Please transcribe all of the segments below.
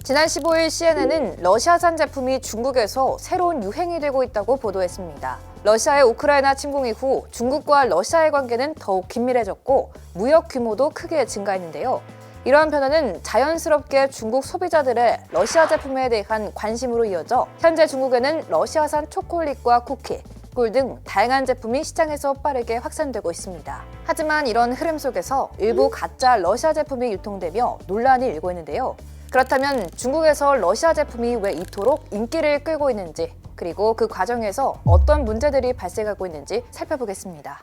지난 15일 CNN은 러시아산 제품이 중국에서 새로운 유행이 되고 있다고 보도했습니다. 러시아의 우크라이나 침공 이후 중국과 러시아의 관계는 더욱 긴밀해졌고 무역 규모도 크게 증가했는데요. 이러한 변화는 자연스럽게 중국 소비자들의 러시아 제품에 대한 관심으로 이어져 현재 중국에는 러시아산 초콜릿과 쿠키, 꿀 등 다양한 제품이 시장에서 빠르게 확산되고 있습니다. 하지만 이런 흐름 속에서 일부 가짜 러시아 제품이 유통되며 논란이 일고 있는데요. 그렇다면 중국에서 러시아 제품이 왜 이토록 인기를 끌고 있는지, 그리고 그 과정에서 어떤 문제들이 발생하고 있는지 살펴보겠습니다.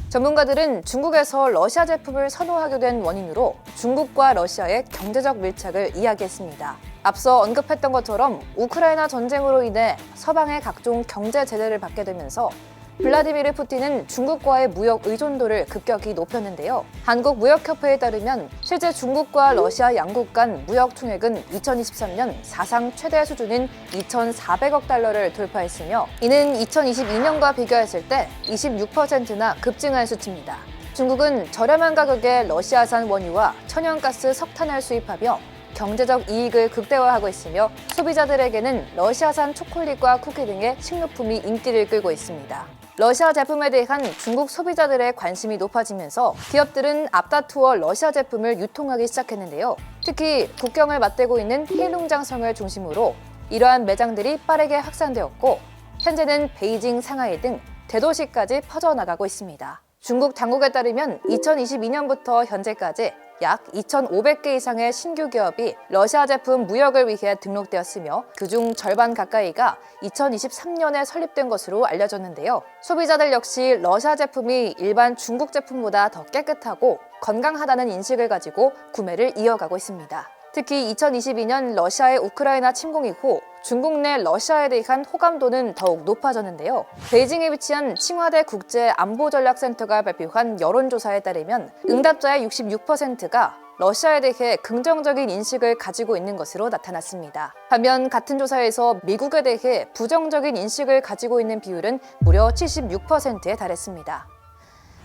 전문가들은 중국에서 러시아 제품을 선호하게 된 원인으로 중국과 러시아의 경제적 밀착을 이야기했습니다. 앞서 언급했던 것처럼 우크라이나 전쟁으로 인해 서방의 각종 경제 제재를 받게 되면서 블라디미르 푸틴은 중국과의 무역 의존도를 급격히 높였는데요. 한국무역협회에 따르면 실제 중국과 러시아 양국 간 무역 총액은 2023년 사상 최대 수준인 2,400억 달러를 돌파했으며 이는 2022년과 비교했을 때 26%나 급증한 수치입니다. 중국은 저렴한 가격에 러시아산 원유와 천연가스, 석탄을 수입하며 경제적 이익을 극대화하고 있으며 소비자들에게는 러시아산 초콜릿과 쿠키 등의 식료품이 인기를 끌고 있습니다. 러시아 제품에 대한 중국 소비자들의 관심이 높아지면서 기업들은 앞다투어 러시아 제품을 유통하기 시작했는데요. 특히 국경을 맞대고 있는 헤일룽장성을 중심으로 이러한 매장들이 빠르게 확산되었고 현재는 베이징, 상하이 등 대도시까지 퍼져나가고 있습니다. 중국 당국에 따르면 2022년부터 현재까지 약 2,500개 이상의 신규 기업이 러시아 제품 무역을 위해 등록되었으며 그중 절반 가까이가 2023년에 설립된 것으로 알려졌는데요. 소비자들 역시 러시아 제품이 일반 중국 제품보다 더 깨끗하고 건강하다는 인식을 가지고 구매를 이어가고 있습니다. 특히 2022년 러시아의 우크라이나 침공 이후 중국 내 러시아에 대한 호감도는 더욱 높아졌는데요. 베이징에 위치한 칭화대 국제안보전략센터가 발표한 여론조사에 따르면 응답자의 66%가 러시아에 대해 긍정적인 인식을 가지고 있는 것으로 나타났습니다. 반면 같은 조사에서 미국에 대해 부정적인 인식을 가지고 있는 비율은 무려 76%에 달했습니다.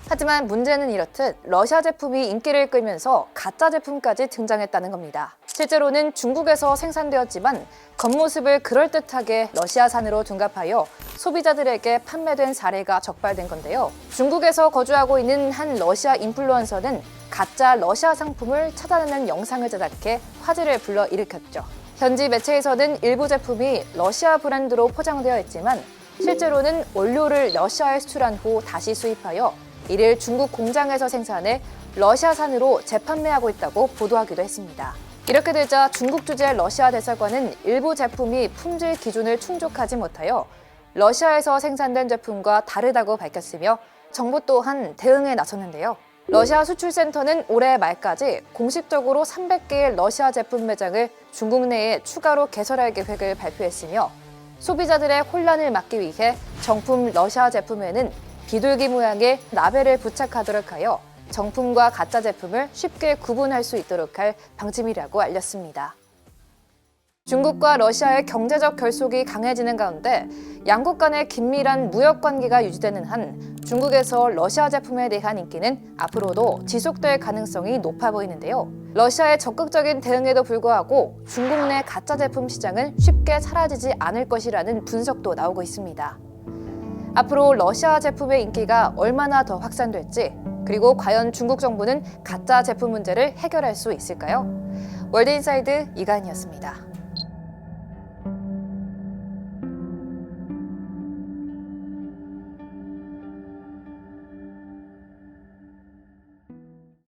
하지만 문제는 이렇듯 러시아 제품이 인기를 끌면서 가짜 제품까지 등장했다는 겁니다. 실제로는 중국에서 생산되었지만 겉모습을 그럴듯하게 러시아산으로 둔갑하여 소비자들에게 판매된 사례가 적발된 건데요. 중국에서 거주하고 있는 한 러시아 인플루언서는 가짜 러시아 상품을 찾아내는 영상을 제작해 화제를 불러일으켰죠. 현지 매체에서는 일부 제품이 러시아 브랜드로 포장되어 있지만 실제로는 원료를 러시아에 수출한 후 다시 수입하여 이를 중국 공장에서 생산해 러시아산으로 재판매하고 있다고 보도하기도 했습니다. 이렇게 되자 중국 주재 러시아 대사관은 일부 제품이 품질 기준을 충족하지 못하여 러시아에서 생산된 제품과 다르다고 밝혔으며 정부 또한 대응에 나섰는데요. 러시아 수출센터는 올해 말까지 공식적으로 300개의 러시아 제품 매장을 중국 내에 추가로 개설할 계획을 발표했으며 소비자들의 혼란을 막기 위해 정품 러시아 제품에는 비둘기 모양의 라벨을 부착하도록 하여 정품과 가짜 제품을 쉽게 구분할 수 있도록 할 방침이라고 알렸습니다. 중국과 러시아의 경제적 결속이 강해지는 가운데 양국 간의 긴밀한 무역 관계가 유지되는 한 중국에서 러시아 제품에 대한 인기는 앞으로도 지속될 가능성이 높아 보이는데요. 러시아의 적극적인 대응에도 불구하고 중국 내 가짜 제품 시장은 쉽게 사라지지 않을 것이라는 분석도 나오고 있습니다. 앞으로 러시아 제품의 인기가 얼마나 더 확산될지, 그리고 과연 중국 정부는 가짜 제품 문제를 해결할 수 있을까요? 월드인사이드 이가인이었습니다.